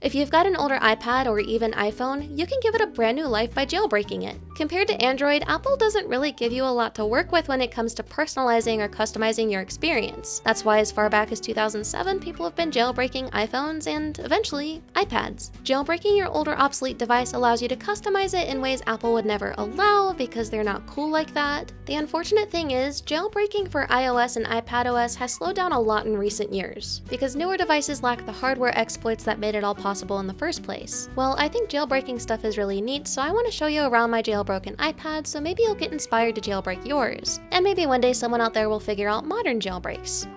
If you've got an older iPad or even iPhone, you can give it a brand new life by jailbreaking it. Compared to Android, Apple doesn't really give you a lot to work with when it comes to personalizing or customizing your experience. That's why as far back as 2007, people have been jailbreaking iPhones and, eventually, iPads. Jailbreaking your older obsolete device allows you to customize it in ways Apple would never allow because they're not cool like that. The unfortunate thing is, jailbreaking for iOS and iPadOS has slowed down a lot in recent years, because newer devices lack the hardware exploits that made it all possible in the first place. Well, I think jailbreaking stuff is really neat, so I want to show you around my jailbroken iPad, so maybe you'll get inspired to jailbreak yours. And maybe one day someone out there will figure out modern jailbreaks.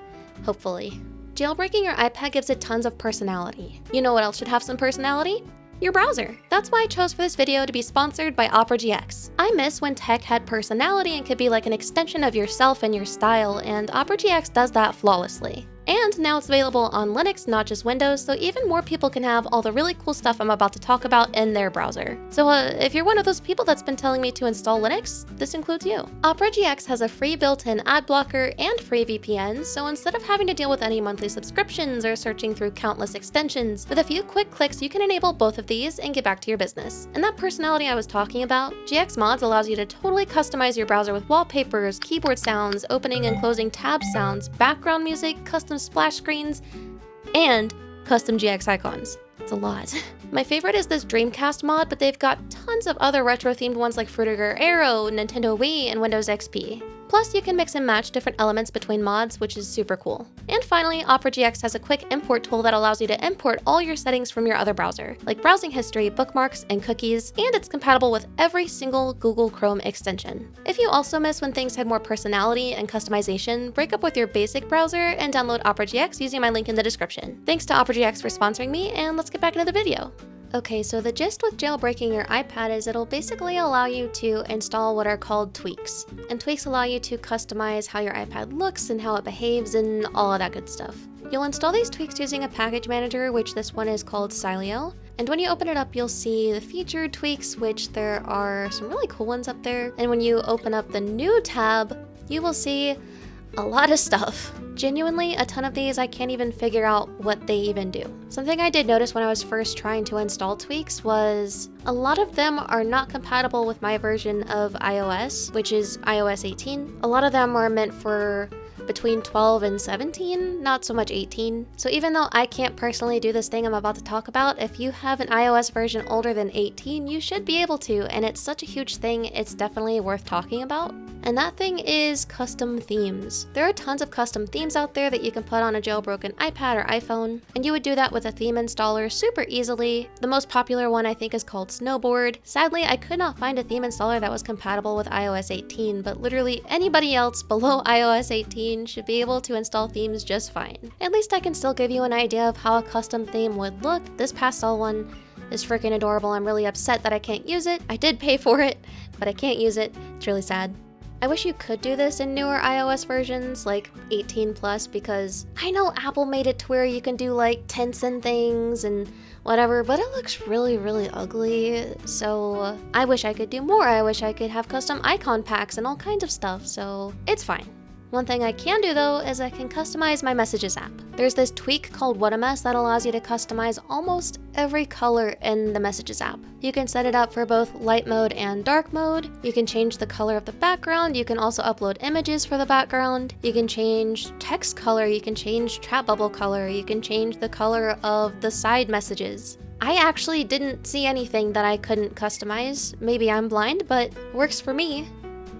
Hopefully. Jailbreaking your iPad gives it tons of personality. You know what else should have some personality? Your browser. That's why I chose for this video to be sponsored by Opera GX. I miss when tech had personality and could be like an extension of yourself and your style, and Opera GX does that flawlessly. And now it's available on Linux, not just Windows, so even more people can have all the really cool stuff I'm about to talk about in their browser. So if you're one of those people that's been telling me to install Linux, this includes you. Opera GX has a free built-in ad blocker and free VPN, so instead of having to deal with any monthly subscriptions or searching through countless extensions, with a few quick clicks you can enable both of these and get back to your business. And that personality I was talking about, GX Mods allows you to totally customize your browser with wallpapers, keyboard sounds, opening and closing tab sounds, background music, custom splash screens, and custom GX icons. It's a lot. My favorite is this Dreamcast mod, but they've got tons of other retro-themed ones like Frutiger Aero, Nintendo Wii, and Windows XP. Plus, you can mix and match different elements between mods, which is super cool. And finally, Opera GX has a quick import tool that allows you to import all your settings from your other browser, like browsing history, bookmarks, and cookies, and it's compatible with every single Google Chrome extension. If you also miss when things had more personality and customization, break up with your basic browser and download Opera GX using my link in the description. Thanks to Opera GX for sponsoring me, and let's get back into the video. Okay, so the gist with jailbreaking your iPad is it'll basically allow you to install what are called tweaks. And tweaks allow you to customize how your iPad looks and how it behaves and all of that good stuff. You'll install these tweaks using a package manager, which this one is called Sileo. And when you open it up, you'll see the featured tweaks, which there are some really cool ones up there. And when you open up the new tab, you will see a lot of stuff. Genuinely, a ton of these I can't even figure out what they even do. Something I did notice when I was first trying to install tweaks was a lot of them are not compatible with my version of iOS, which is iOS 18. A lot of them are meant for between 12 and 17, not so much 18. So even though I can't personally do this thing I'm about to talk about, if you have an iOS version older than 18, you should be able to, and it's such a huge thing, it's definitely worth talking about. And that thing is custom themes. There are tons of custom themes out there that you can put on a jailbroken iPad or iPhone, and you would do that with a theme installer super easily. The most popular one I think is called Snowboard. Sadly, I could not find a theme installer that was compatible with iOS 18, but literally anybody else below iOS 18 should be able to install themes just fine. At least I can still give you an idea of how a custom theme would look. This pastel one is freaking adorable. I'm really upset that I can't use it. I did pay for it, but I can't use it. It's really sad. I wish you could do this in newer iOS versions, like 18 plus, because I know Apple made it to where you can do like tints and things and whatever, but it looks really, really ugly. So I wish I could do more. I wish I could have custom icon packs and all kinds of stuff, so it's fine. One thing I can do though is I can customize my Messages app. There's this tweak called What a Mess that allows you to customize almost every color in the Messages app. You can set it up for both light mode and dark mode. You can change the color of the background. You can also upload images for the background. You can change text color. You can change chat bubble color. You can change the color of the side messages. I actually didn't see anything that I couldn't customize. Maybe I'm blind, but works for me.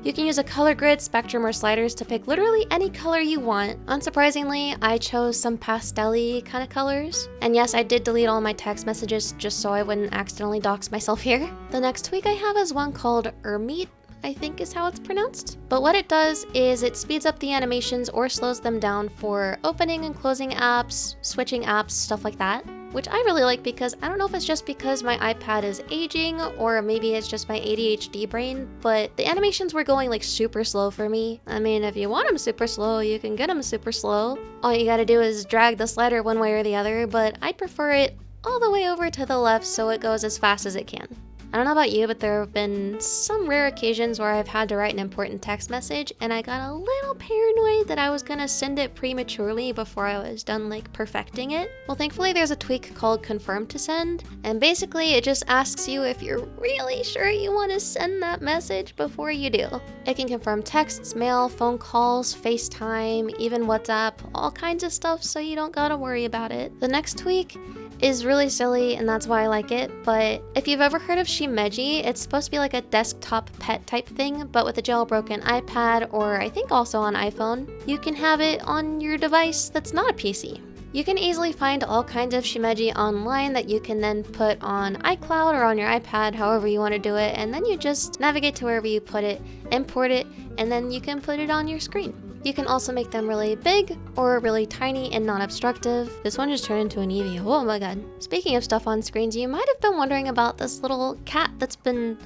You can use a color grid, spectrum, or sliders to pick literally any color you want. Unsurprisingly, I chose some pastel-y kind of colors. And yes, I did delete all my text messages just so I wouldn't accidentally dox myself here. The next tweak I have is one called Ermite, I think is how it's pronounced. But what it does is it speeds up the animations or slows them down for opening and closing apps, switching apps, stuff like that. Which I really like because I don't know if it's just because my iPad is aging or maybe it's just my ADHD brain, but the animations were going like super slow for me. I mean, if you want them super slow, you can get them super slow. All you gotta do is drag the slider one way or the other, but I prefer it all the way over to the left so it goes as fast as it can. I don't know about you, but there have been some rare occasions where I've had to write an important text message and I got a little paranoid that I was gonna send it prematurely before I was done like perfecting it. Well, thankfully there's a tweak called confirm to send, and basically it just asks you if you're really sure you want to send that message before you do. It can confirm texts, mail, phone calls, FaceTime, even WhatsApp, all kinds of stuff, so you don't gotta worry about it. The next tweak is really silly and that's why I like it, but if you've ever heard of Shimeji, it's supposed to be like a desktop pet type thing, but with a jailbroken iPad, or I think also on iPhone, you can have it on your device that's not a PC. You can easily find all kinds of Shimeji online that you can then put on iCloud or on your iPad, however you want to do it, and then you just navigate to wherever you put it, import it, and then you can put it on your screen. You can also make them really big or really tiny and non-obstructive. This one just turned into an Eevee. Oh my god. Speaking of stuff on screens, you might have been wondering about this little cat that's been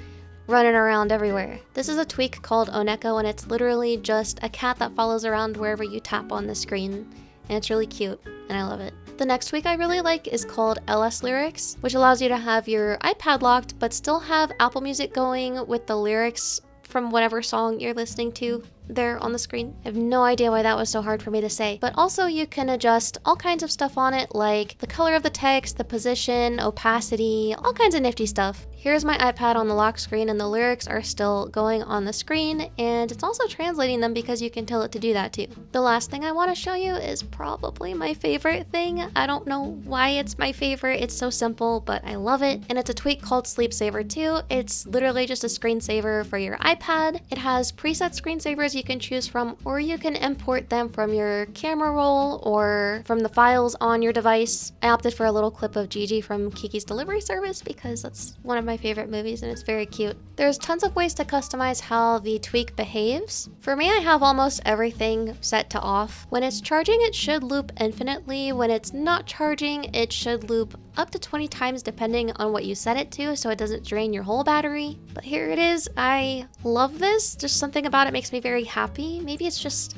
running around everywhere. This is a tweak called Oneko, and it's literally just a cat that follows around wherever you tap on the screen. And it's really cute, and I love it. The next tweak I really like is called LS Lyrics, which allows you to have your iPad locked but still have Apple Music going with the lyrics from whatever song you're listening to there on the screen. I have no idea why that was so hard for me to say, but also you can adjust all kinds of stuff on it, like the color of the text, the position, opacity, all kinds of nifty stuff. Here's my iPad on the lock screen and the lyrics are still going on the screen, and it's also translating them because you can tell it to do that too. The last thing I want to show you is probably my favorite thing. I don't know why it's my favorite, it's so simple, but I love it, and it's a tweak called Sleep Saver 2. It's literally just a screensaver for your iPad. It has preset screensavers you can choose from, or you can import them from your camera roll or from the files on your device. I opted for a little clip of Gigi from Kiki's Delivery Service because that's one of my favorite movies and it's very cute. There's tons of ways to customize how the tweak behaves. For me, I have almost everything set to off. When it's charging, it should loop infinitely. When it's not charging, it should loop up to 20 times depending on what you set it to, so it doesn't drain your whole battery. But here it is. I love this. Just something about it makes me very happy. Maybe it's just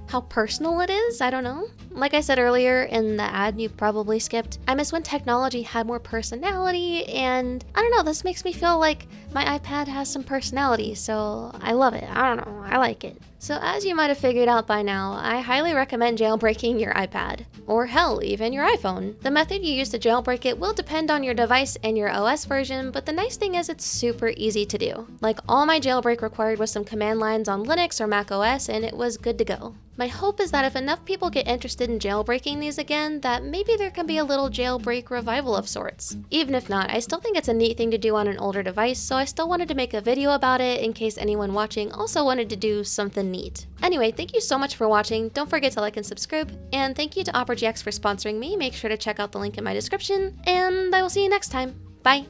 how personal it is, I don't know. Like I said earlier in the ad you probably skipped, I miss when technology had more personality, and I don't know, this makes me feel like my iPad has some personality, so I love it. I don't know, I like it. So as you might have figured out by now, I highly recommend jailbreaking your iPad, or hell, even your iPhone. The method you use to jailbreak it will depend on your device and your OS version, but the nice thing is it's super easy to do. Like, all my jailbreak required was some command lines on Linux or Mac OS, and it was good to go. My hope is that if enough people get interested in jailbreaking these again, that maybe there can be a little jailbreak revival of sorts. Even if not, I still think it's a neat thing to do on an older device, so I still wanted to make a video about it in case anyone watching also wanted to do something neat. Anyway, thank you so much for watching. Don't forget to like and subscribe, and thank you to OperaGX for sponsoring me. Make sure to check out the link in my description, and I will see you next time. Bye!